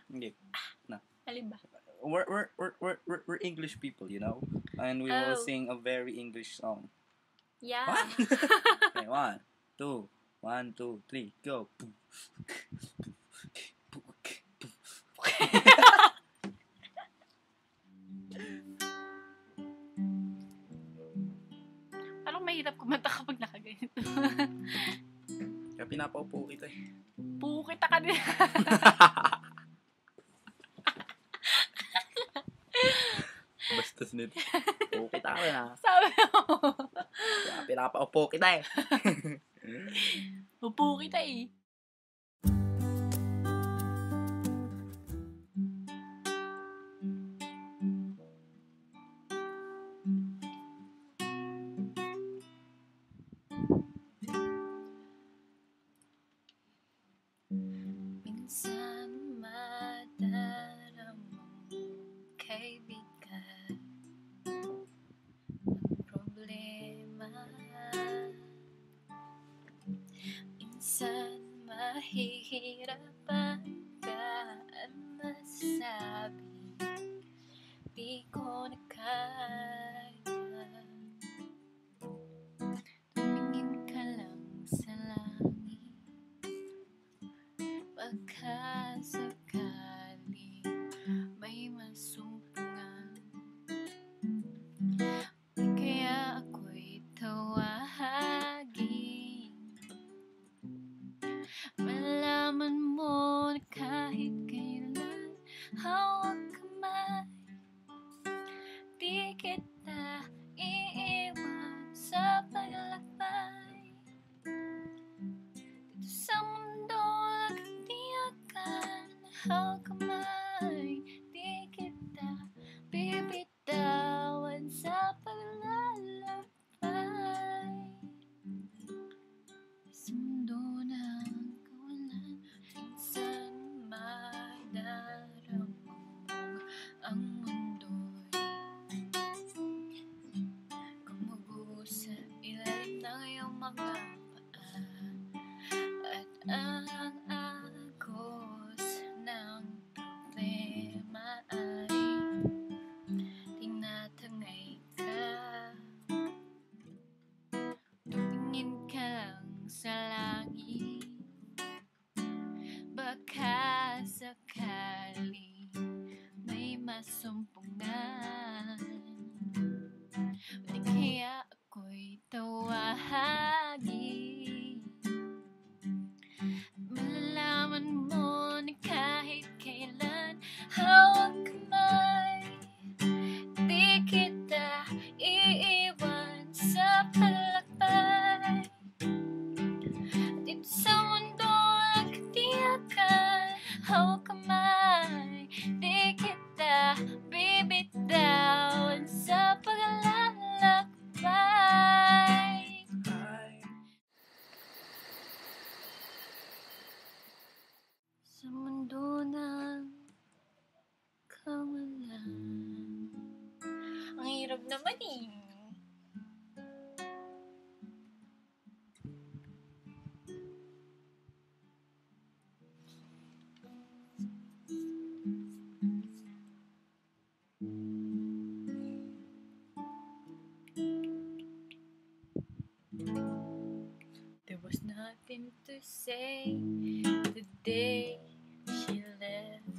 Hindi. No. Alin ba? We're English people, you know? And we will sing a very English song. Yeah. What? Okay, 1, 2, 1, 2, 3, go. Parang mahirap kumanta kapag nakaganito. Kaya pinapaupo kita eh. Puko kita ka din. Bastos nito. Upo kita ka na. Sabi mo. Kaya pinapaupo kita eh. Upo kita eh. Minsan madaramang kaibigan ang problema. Minsan mahihirapan ka at masabi di ko na kaya. Tumingin ka lang sa langit, baka sakali may masumpungan. Kaya ako'y tawagin, malaman mo na kahit kailan hawak kamay, di kita iiwan sa paglalakbay. Dito sa mundo nagtiyakan, hawak kamay, di kita bibitawan sa paglalakbay. Sa mundo ng kawalan, minsan madaramang ang mundo'y gumuguho sa ilalim ng iyong mga paa. At ang agos ng problema ay tinatangay ka. Tumingin ka lang sa langit, baka sakali may masumpungan. Kaya ako'y tawagin, malaman mo na kahit kailan hawak kamay, di kita iiwan sa paglalakbay. Dito sa mundo nagtiyakan, hawak kamay, di kita bibitawan sa paglalakbay. Sa mundo ng kawalan. Ang hirap naman eh. There was nothing to say the day she left.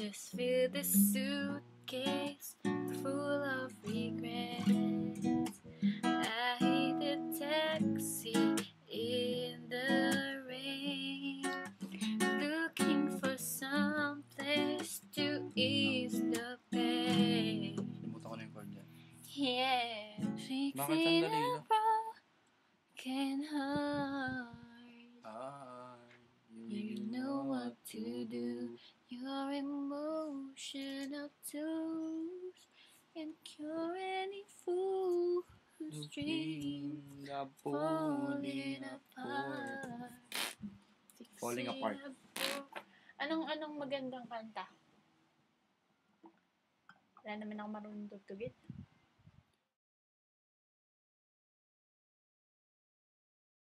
Just fill the suitcase full of regrets. I hate the taxi in the rain, looking for some place to ease the pain. Limutan ko na yung chord niya. Yeah, Bakit fixing sandali a lang? broken heart. You know what to do. Your emotional tools can cure any fool whose dreams are falling apart. Falling apart. Anong magandang kanta? Wala naman ako marunong tugtugin.